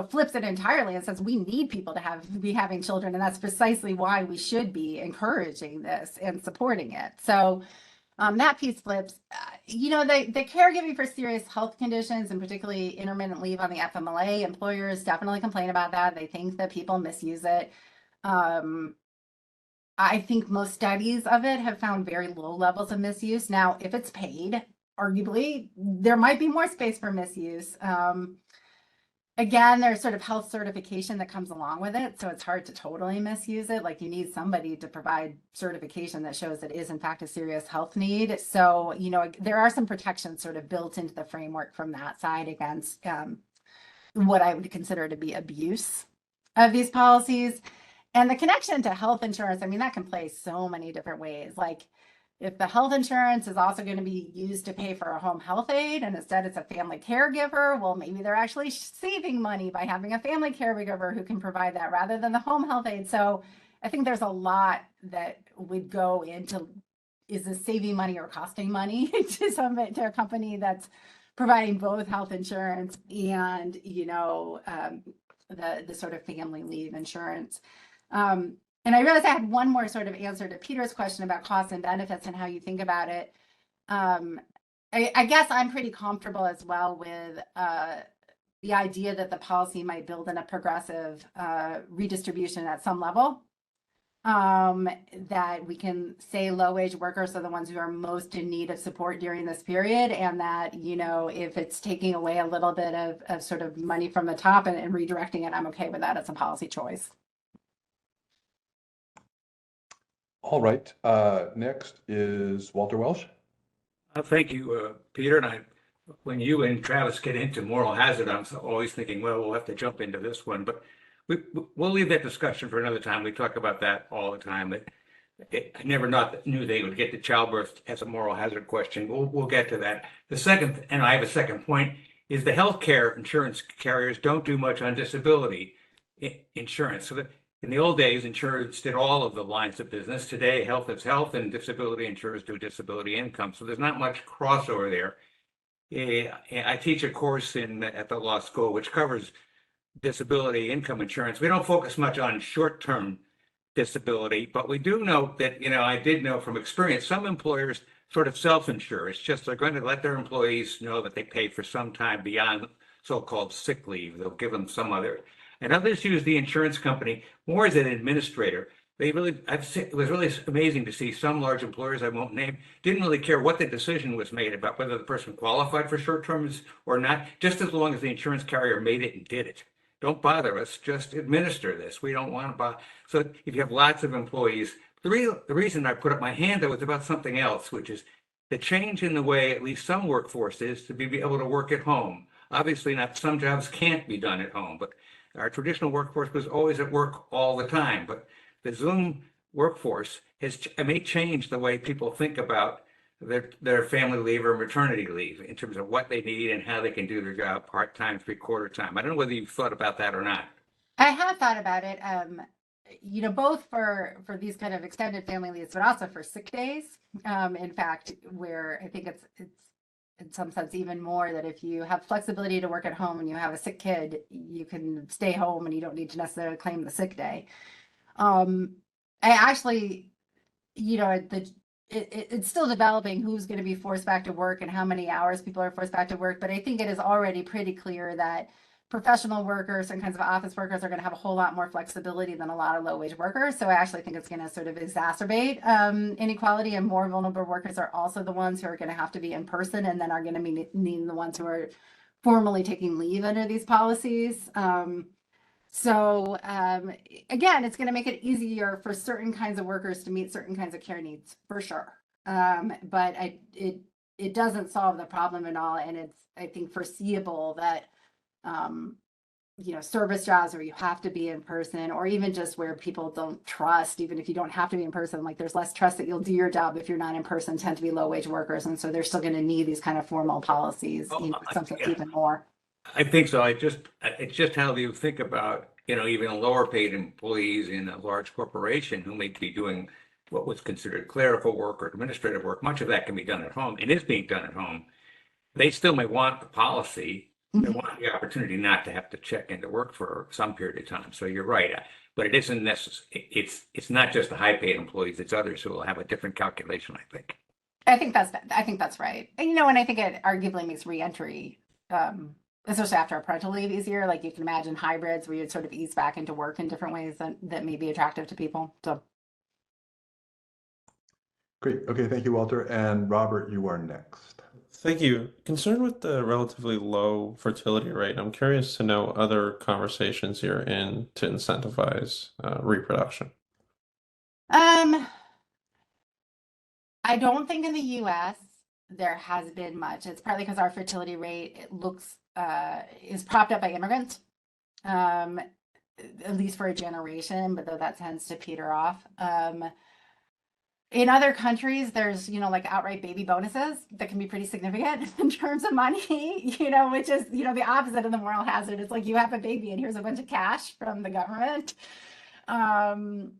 flips it entirely and says we need people to be having children, and that's precisely why we should be encouraging this and supporting it. So that piece flips. The caregiving for serious health conditions, and particularly intermittent leave on the FMLA, employers definitely complain about that. They think that people misuse it. I think most studies of it have found very low levels of misuse. Now, if it's paid arguably there might be more space for misuse. Again, there's sort of health certification that comes along with it, so it's hard to totally misuse it. Like, you need somebody to provide certification that shows it is in fact a serious health need. So, you know, there are some protections sort of built into the framework from that side against what I would consider to be abuse of these policies. And the connection to health insurance, I mean, that can play so many different ways. Like, if the health insurance is also going to be used to pay for a home health aide and instead it's a family caregiver, well, maybe they're actually saving money by having a family caregiver who can provide that rather than the home health aide. So I think there's a lot that would go into, is this saving money or costing money to a company that's providing both health insurance and, you know, the sort of family leave insurance. And I realized I had one more sort of answer to Peter's question about costs and benefits and how you think about it. I guess I'm pretty comfortable as well with the idea that the policy might build in a progressive redistribution at some level. That we can say low-wage workers are the ones who are most in need of support during this period, and that, you know, if it's taking away a little bit of sort of money from the top and redirecting it, I'm okay with that. It's a policy choice. All right. Next is Walter Welsh. Thank you, Peter. And when you and Travis get into moral hazard, I'm always thinking, well, we'll have to jump into this one, but we'll leave that discussion for another time. We talk about that all the time. I never knew they would get to childbirth as a moral hazard question. We'll get to that. The second, and I have a second point, is the healthcare insurance carriers don't do much on disability insurance. So in the old days, insurers did all of the lines of business. Today, health is health, and disability insurers do disability income. So there's not much crossover there. I teach a course at the law school which covers disability income insurance. We don't focus much on short-term disability, but we do know that, you know, I did know from experience, some employers sort of self-insure. It's just they're going to let their employees know that they pay for some time beyond so-called sick leave. They'll give them some other. And others use the insurance company more as an administrator. It was really amazing to see some large employers I won't name didn't really care what the decision was made about whether the person qualified for short terms or not, just as long as the insurance carrier made it and did it. Don't bother us, just administer this. We don't want to bother. So if you have lots of employees, the reason I put up my hand though was about something else, which is the change in the way at least some workforce is to be able to work at home. Obviously not, some jobs can't be done at home, but our traditional workforce was always at work all the time. But the Zoom workforce may change the way people think about their family leave or maternity leave in terms of what they need and how they can do their job part-time, three-quarter time. I don't know whether you've thought about that or not. I have thought about it, you know, both for these kind of extended family leaves, but also for sick days. In fact, where I think it's in some sense even more that if you have flexibility to work at home and you have a sick kid, you can stay home and you don't need to necessarily claim the sick day. I actually, you know, it's still developing who's going to be forced back to work and how many hours people are forced back to work. But I think it is already pretty clear that professional workers and kinds of office workers are going to have a whole lot more flexibility than a lot of low-wage workers. So I actually think it's going to sort of exacerbate inequality, and more vulnerable workers are also the ones who are going to have to be in person and then are going to be needing the ones who are formally taking leave under these policies. So again, it's going to make it easier for certain kinds of workers to meet certain kinds of care needs, for sure. But it doesn't solve the problem at all. And it's, I think, foreseeable that, you know, service jobs where you have to be in person, or even just where people don't trust, even if you don't have to be in person, like there's less trust that you'll do your job if you're not in person, tend to be low wage workers. And so they're still going to need these kind of formal policies, you know, something even more. I think so. It's just how you think about, you know, even lower paid employees in a large corporation who may be doing what was considered clerical work or administrative work. Much of that can be done at home and is being done at home. They still may want the policy. They want the opportunity not to have to check into work for some period of time. So you're right, but it isn't necessary. It's not just the high paid employees. It's others who will have a different calculation, I think. I think that's right. And, you know, and I think it arguably makes reentry, especially after a parental leave, easier. Like you can imagine hybrids where you'd sort of ease back into work in different ways that may be attractive to people. So. Great. Okay. Thank you, Walter. And Robert, you are next. Thank you. Concerned with the relatively low fertility rate, I'm curious to know other conversations you're in to incentivize reproduction. Um, I don't think in the US there has been much. It's partly because our fertility rate is propped up by immigrants, um, at least for a generation, but though that tends to peter off. In other countries, there's, like outright baby bonuses that can be pretty significant in terms of money, which is, the opposite of the moral hazard. It's like you have a baby and here's a bunch of cash from the government. Um,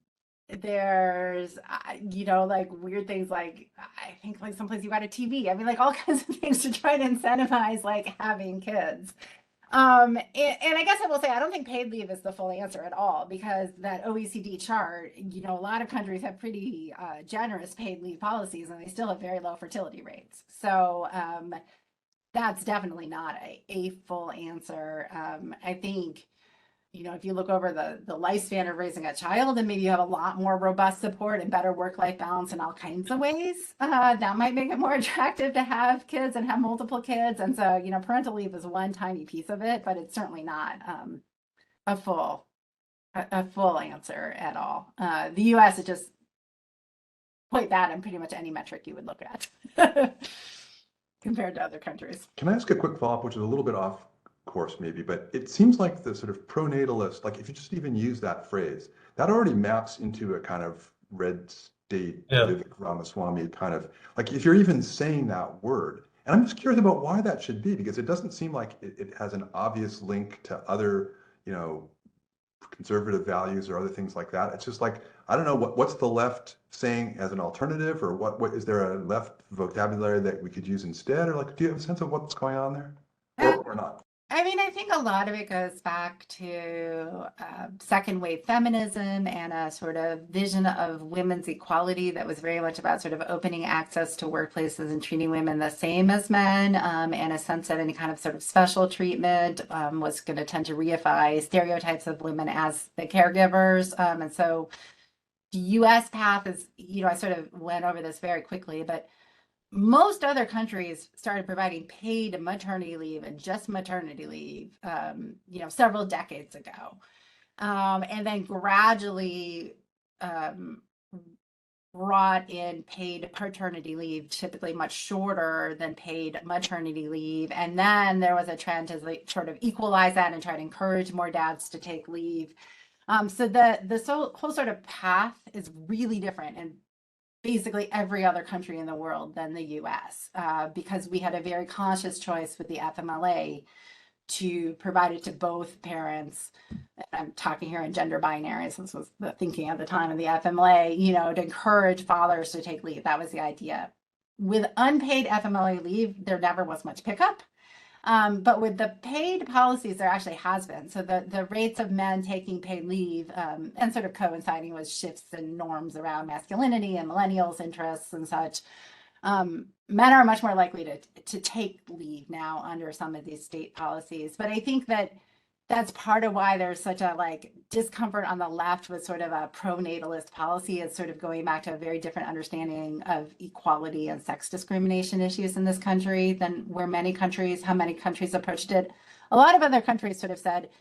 there's, like weird things like, I think like someplace you got a TV. I mean, like all kinds of things to try to incentivize like having kids. And I guess I will say, I don't think paid leave is the full answer at all, because that OECD chart, a lot of countries have pretty generous paid leave policies and they still have very low fertility rates. So that's definitely not a full answer. I think, if you look over the lifespan of raising a child, and maybe you have a lot more robust support and better work-life balance in all kinds of ways, that might make it more attractive to have kids and have multiple kids. And so, parental leave is one tiny piece of it, but it's certainly not a full answer at all. The US is just quite bad on pretty much any metric you would look at compared to other countries. Can I ask a quick follow-up, which is a little bit off course maybe, but it seems like the sort of pronatalist, like if you just even use that phrase, that already maps into a kind of red state, Yeah. Vivek Ramaswamy kind of, like if you're even saying that word. And I'm just curious about why that should be, because it doesn't seem like it has an obvious link to other, conservative values or other things like that. It's just like, I don't know, what's the left saying as an alternative, or what is there a left vocabulary that we could use instead? Or like, do you have a sense of what's going on there? Or not? I mean, I think a lot of it goes back to second wave feminism and a sort of vision of women's equality that was very much about sort of opening access to workplaces and treating women the same as men, and a sense that any kind of sort of special treatment was going to tend to reify stereotypes of women as the caregivers. And so the US path is, I sort of went over this very quickly, but most other countries started providing paid maternity leave and just maternity leave, several decades ago. And then gradually brought in paid paternity leave, typically much shorter than paid maternity leave. And then there was a trend to like sort of equalize that and try to encourage more dads to take leave. So the whole sort of path is really different and basically every other country in the world than the US, because we had a very conscious choice with the FMLA to provide it to both parents. I'm talking here in gender binaries. This was the thinking at the time of the FMLA, to encourage fathers to take leave. That was the idea. With unpaid FMLA leave, there never was much pickup. But with the paid policies, there actually has been. So the rates of men taking paid leave and sort of coinciding with shifts in norms around masculinity and millennials' interests and such, men are much more likely to take leave now under some of these state policies. But I think that's part of why there's such a like discomfort on the left with sort of a pronatalist policy. It's sort of going back to a very different understanding of equality and sex discrimination issues in this country than how many countries approached it. A lot of other countries sort of said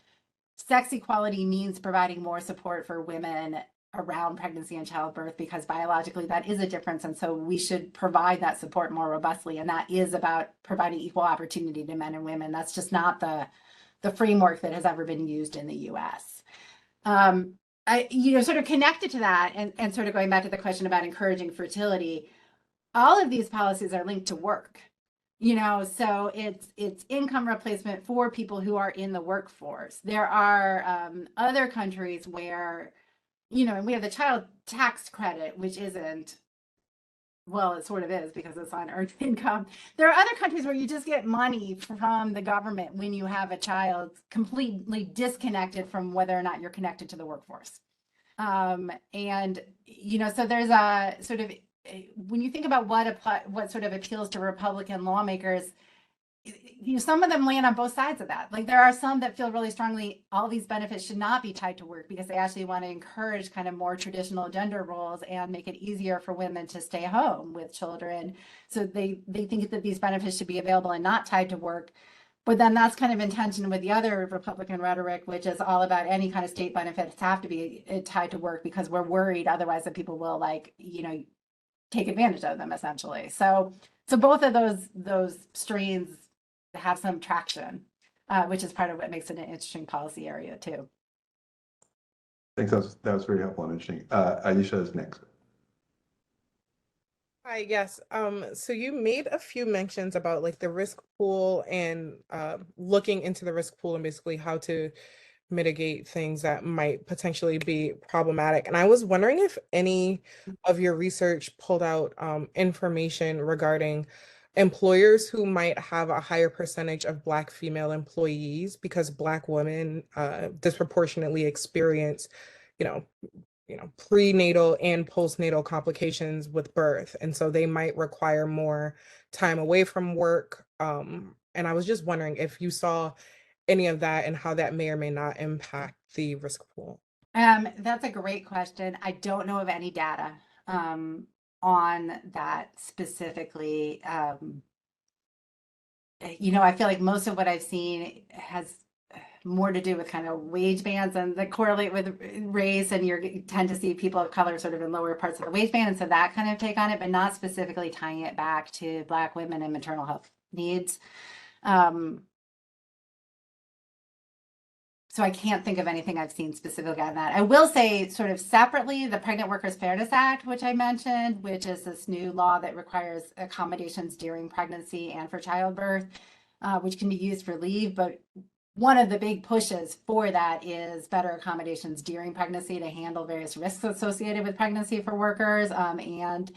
sex equality means providing more support for women around pregnancy and childbirth, because biologically that is a difference. And so we should provide that support more robustly. And that is about providing equal opportunity to men and women. That's just not the framework that has ever been used in the US. Sort of connected to that and sort of going back to the question about encouraging fertility, all of these policies are linked to work, so it's income replacement for people who are in the workforce. There are other countries where, and we have the child tax credit, which isn't, well, it sort of is because it's on earned income. There are other countries where you just get money from the government when you have a child, completely disconnected from whether or not you're connected to the workforce. So there's a sort of, when you think about what sort of appeals to Republican lawmakers, some of them land on both sides of that. Like there are some that feel really strongly all these benefits should not be tied to work because they actually want to encourage kind of more traditional gender roles and make it easier for women to stay home with children. So they think that these benefits should be available and not tied to work. But then that's kind of in tension with the other Republican rhetoric, which is all about any kind of state benefits have to be tied to work because we're worried otherwise that people will take advantage of them essentially. So both of those strains have some traction, which is part of what makes it an interesting policy area too. Thanks. That was very helpful and interesting. Aisha is next. Hi, yes. So you made a few mentions about like the risk pool and looking into the risk pool and basically how to mitigate things that might potentially be problematic. And I was wondering if any of your research pulled out information regarding employers who might have a higher percentage of Black female employees because Black women disproportionately experience, you know, prenatal and postnatal complications with birth. And so they might require more time away from work. And I was just wondering if you saw any of that and how that may or may not impact the risk pool. That's a great question. I don't know of any data on that specifically. I feel like most of what I've seen has more to do with kind of wage bands and that correlate with race, and you tend to see people of color sort of in lower parts of the wage band, and so that kind of take on it, but not specifically tying it back to Black women and maternal health needs. So I can't think of anything I've seen specifically on that. I will say sort of separately, the Pregnant Workers Fairness Act, which I mentioned, which is this new law that requires accommodations during pregnancy and for childbirth, which can be used for leave. But one of the big pushes for that is better accommodations during pregnancy to handle various risks associated with pregnancy for workers and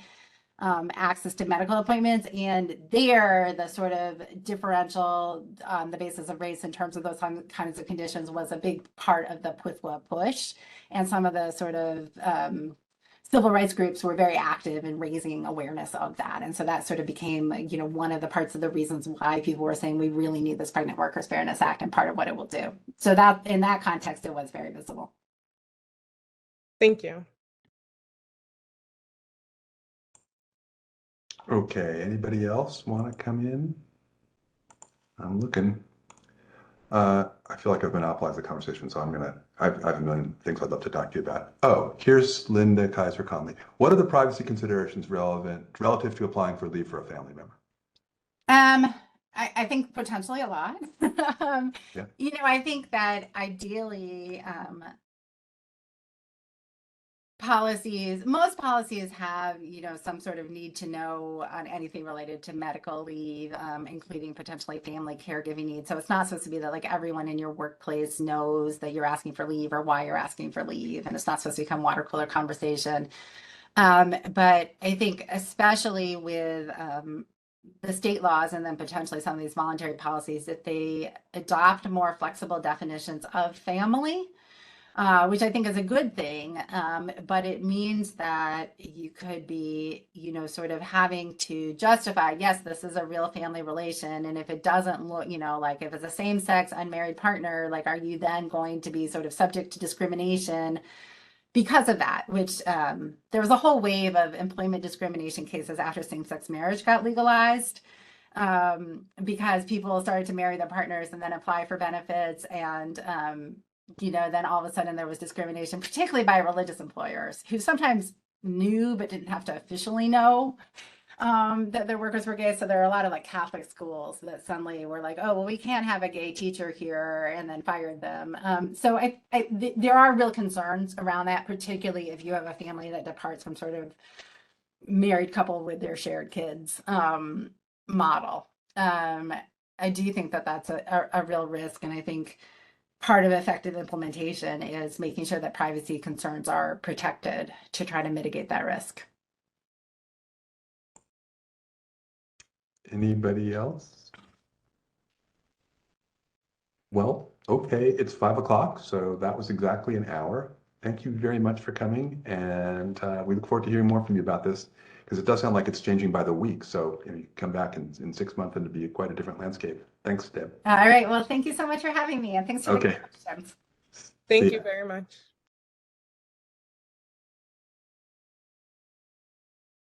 access to medical appointments. And there, the sort of differential on the basis of race in terms of those kinds of conditions was a big part of the PWFWA push. And some of the sort of civil rights groups were very active in raising awareness of that. And so that sort of became, one of the parts of the reasons why people were saying we really need this Pregnant Workers Fairness Act and part of what it will do. So that in that context, it was very visible. Thank you. Okay, anybody else want to come in? I'm looking. I feel like I've monopolized the conversation, so I have a million things I'd love to talk to you about. Oh, here's Linda Kaiser Conley. What are the privacy considerations relative to applying for leave for a family member? I think potentially a lot. Yeah. I think that ideally, most policies have, some sort of need to know on anything related to medical leave, including potentially family caregiving needs. So it's not supposed to be that like everyone in your workplace knows that you're asking for leave or why you're asking for leave. And it's not supposed to become water cooler conversation. But I think especially with the state laws and then potentially some of these voluntary policies, if they adopt more flexible definitions of family, which I think is a good thing, but it means that you could be, sort of having to justify, yes, this is a real family relation. And if it doesn't look, like if it's a same-sex unmarried partner, like, are you then going to be sort of subject to discrimination because of that, which there was a whole wave of employment discrimination cases after same-sex marriage got legalized, because people started to marry their partners and then apply for benefits. And then all of a sudden there was discrimination, particularly by religious employers who sometimes knew but didn't have to officially know that their workers were gay. So there are a lot of like Catholic schools that suddenly were like, oh, well, we can't have a gay teacher here, and then fired them. So there are real concerns around that, particularly if you have a family that departs from sort of married couple with their shared kids model. I do think that that's a real risk. And I think part of effective implementation is making sure that privacy concerns are protected to try to mitigate that risk. Anybody else? Well, okay, it's 5 o'clock, so that was exactly an hour. Thank you very much for coming, and we look forward to hearing more from you about this. because it does sound like it's changing by the week. So you come back in 6 months and it'd be quite a different landscape. Thanks, Deb. All right. Well, thank you so much for having me, and thanks for the Okay. questions. See Thank ya. you very much.